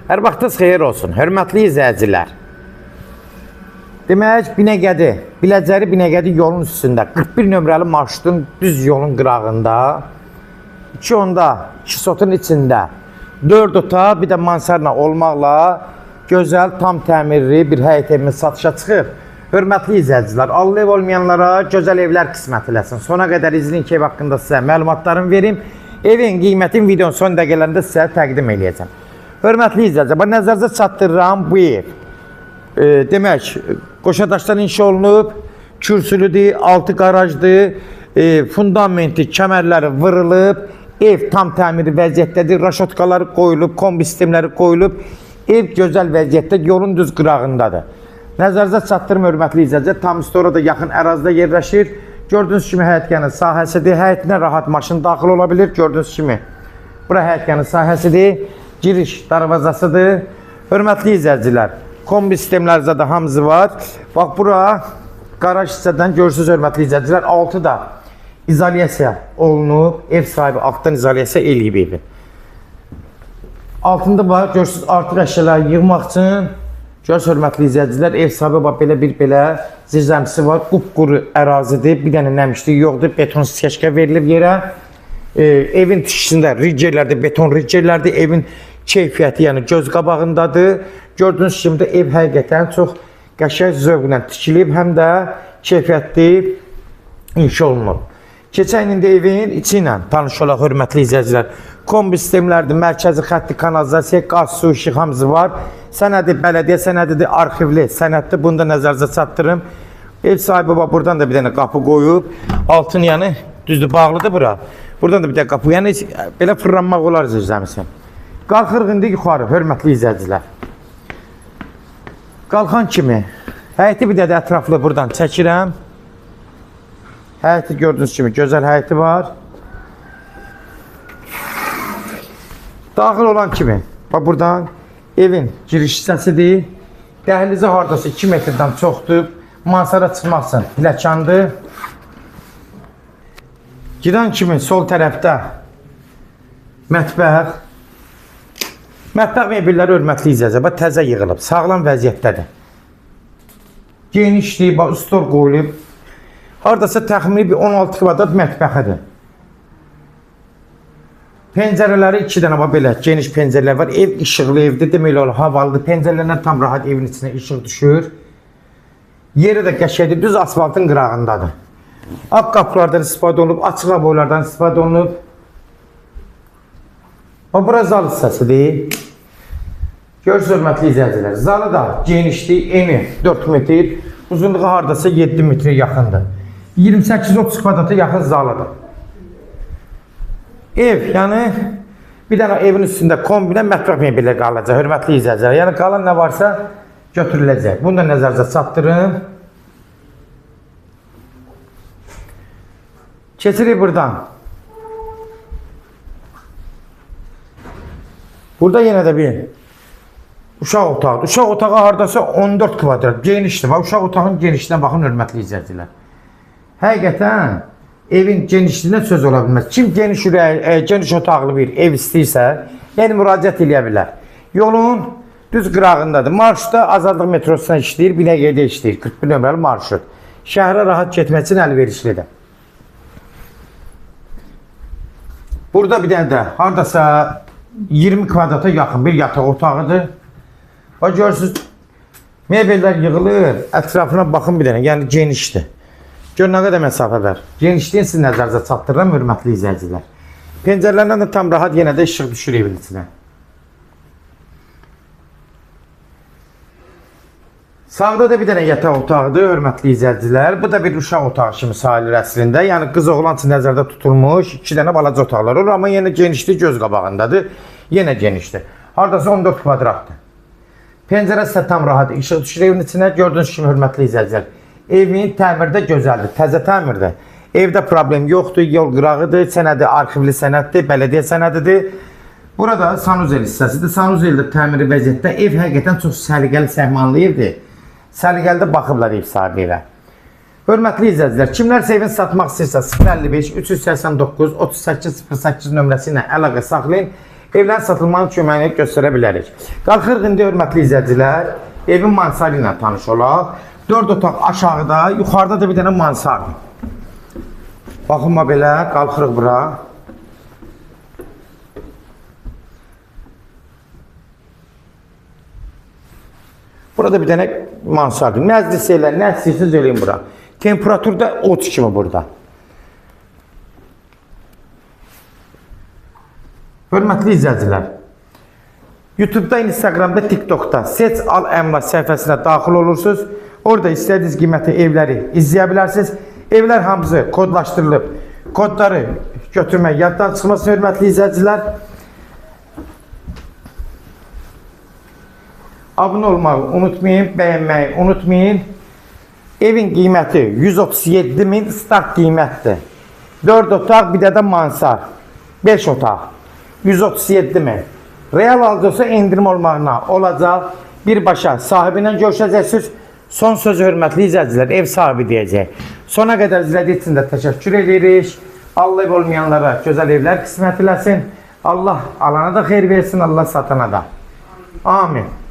Hər vaxtınız xeyir olsun, hörmətli izləyicilər. Demək, Binəqədi, Biləcəri Binəqədi yolun üstündə 41 nömrəli marşrutun düz yolun qırağında 2 onda, 2 sotun içində 4 otaq, bir də mansarla olmaqla gözəl, tam təmirli bir həyət evimiz satışa çıxır. Hörmətli izləyicilər, allı ev olmayanlara gözəl evlər qismət eləsin. Sona qədər izləyin ki, ev haqqında sizə məlumatlarımı verim. Evin qiymətin videonun son dəqiqələrində sizə təqdim eləyəcəm. Hörmətli izləyicilər, nəzərinizə çatdırıram bu ev. Demək, qoşadaşdan inşa olunub, kürsülüdür, altı qarajdır, fundamenti, kəmərləri vırılıb, ev tam təmiri vəziyyətdədir, raşotkaları qoyulub, kombi sistemləri qoyulub, ev gözəl vəziyyətdə, yolun düz qırağındadır. Nəzərinizə çatdırım, hörmətli izləyicilər, tam üstü orada yaxın ərazidə yerləşir. Gördüyünüz kimi həyətyanın sahəsidir, həyətinə rahat maşın daxil ola bilir, gördüyünüz kimi. Bura həyətyanın sahəsidir. Giriş darvazasıdır. Hörmətli izləyicilər, kombi sistemlərimizdə də hamısı var. Bax, bura qaraj hissədən görürsünüz, hörmətli izləyicilər, altı da izolyasiya olunub. Ev sahibi altdan izolyasiya eləyib evi. Altında var, görürsünüz, artıq əşyaları yığmaq üçün. Görürsünüz, hörmətli izləyicilər, ev sahibi bax, belə zirzəmisi var. Qupquru ərazidir, bir dənə nəmişlik yoxdur, beton skeçka verilib yerə. Evin tikişində ricerlərdir, beton ricerlərdir. Evin keyfiyyəti, yəni göz qabağındadır. Gördüyünüz kimi də ev həqiqətən çox qəşəng zövqlə tikilib, həm də keyfiyyətli inşa olunub. Keçən indi evin içi ilə tanış olaq, hörmətli izləyicilər. Kombi sistemlərdir, mərkəzi xətti kanalizasiya, qaz, su, işıq hamısı var. Sənədi, bələdiyyə sənədidir, arxivli sənəddir. Bunu da nəzərinizə çatdırım. Ev sahibi buradan da bir dənə qapı qoyub. Altın yəni düzdür, bağlıdır bura. Buradan da bir dənə qapı. Yəni belə fırlanmaq olar zirzəmisi. Qalxırıq indi yuxarı, hörmətli izləyicilər. Qalxan kimi həyəti bir də ətraflı buradan çəkirəm. Həyəti gördüyünüz kimi gözəl həyəti var. Daxil olan kimi, bax buradan evin giriş hissəsidir. Dəhlizi hardası 2 metrdən çoxdur. Mansara çıxmaq üçün pləkandır. Gidən kimi sol tərəfdə mətbəx. Mətbəx mebelləri, hörmətli izləyicilər, təzə yığılıb, sağlam vəziyyətdədir. Genişdir, stol qoyulub. Hardasa təxmini 16 kvadrat mətbəxidir. Pəncərələri 2 dənə belə geniş pəncərələr var. Ev işıqlı evdir, demək olar havalıdır. Pəncərələrdən tam rahat evin içinə işıq düşür. Yeri də qəşəngdir, düz asfaltın qırağındadır. Ağ qapılardan istifadə olunub, açıq boylardan istifadə olunub. Bura zal hissəsidir. Görürsünüz, hörmətli izləyicilər, zalı da genişdir, eni 4 metr, uzunluğu hardasa 7 metrə yaxındır. 28-30 kvadrata yaxın zalıdır. Ev, yəni bir dənə evin üstündə kombinə mətbəx mebelləri qalacaq, hörmətli izləyicilər. Yəni qalan nə varsa götürüləcək. Bunu da nəzərinizə çatdırın. Keçirik buradan. Burada yenə də bir uşaq otağıdır. Uşaq otağı hardasa 14 kvadrat genişdir. Uşaq otağın genişliğine baxın, hörmətli izləyicilər. Həqiqətən evin genişliyinə söz ola bilməz. Kim geniş otaqlı bir ev istəyirsə, yəni müraciət eləyə bilər. Yolun düz qırağındadır. Marşrutda Azadlıq metrosuna işləyir, Binəqədiyə işləyir. 41 nömrəli marşrut. Şəhərə rahat getmək üçün əlverişlidir. Burada bir dənə də hardasa 20 kvadrata yaxın bir yataq otağıdır. Bax, görürsünüz, mebellər yığılır, ətrafına baxın bir dənə, yəni genişdir. Gör nə qədər məsafə var. Genişliyin siz nəzərinizə çatdırıram, hörmətli izləyicilər. Pəncərələrdən də tam rahat yenə də işıq düşür evin içinə. Sağda da bir dənə yataq otağıdır, hörmətli izləyicilər. Bu da bir uşaq otağı kimi sayılır əslində. Yəni qız oğlan üçün nəzərdə tutulmuş 2 dənə balaca otaqlar olur, amma yenə genişlik göz qabağındadır. Yenə genişdir. Hardasa 14 kvadratdır. Pəncərə sizə tam rahat işıq düşür evin içinə. Gördüyünüz kimi, hörmətli izləyicilər, evin təmirdə gözəldir, təzə təmirdir. Evdə problem yoxdur, yol qırağıdır, sənədi arxivli sənəddir, bələdiyyə sənədidir. Burada sanuzel hissəsidir. Sanuzeldə təmiri vəziyyətdə. Ev həqiqətən çox səliqəli, səhmanlı evdir. Səliqəli də baxıblar ev sahibi evə. Hörmətli izləyicilər, kimlərsə evini satmaq istəyirsə 055 389 3808 nömrəsi ilə əlaqə saxlayın. evlərin satılmanın köməyini göstərə bilərik. Qalxırıq indi hörmətli izləyicilər, evin mansarı ilə tanış olaq. 4 otaq aşağıda, yuxarıda da bir dənə mansardır. Baxınma belə, qalxırıq bura. Burada bir dənə mansardır. Məclis elə, nə istəyirsiniz eləyin bura. Temperaturda 30 kimi burada. Hörmətli izləyicilər, YouTube'da, Instagram'da, TikTok'da Seç Al Əmlak səhifəsinə daxil olursunuz. Orada istədiyiniz qiymətli evləri izləyə bilərsiniz. Evlər hamısı kodlaşdırılıb. Kodları götürmək yaddan çıxmasın hörmətli izləyicilər. Abunə olmağı unutmayın, bəyənməyi unutmayın. Evin qiyməti 137.000 start qiymətdir. 4 otaq, bir də mansar. 5 otaq. 137.000. Real aldıqsa endirim olmağına olacaq. Birbaşa sahibi ilə görüşəcəksiniz. Son söz hörmətli izləyicilər, ev sahibi deyəcək. Sona qədər izlədiyi üçün də təşəkkür edirik. Allah ev olmayanlara gözəl evlər qismət eləsin. Allah alana da xeyir versin, Allah satana da. Amin.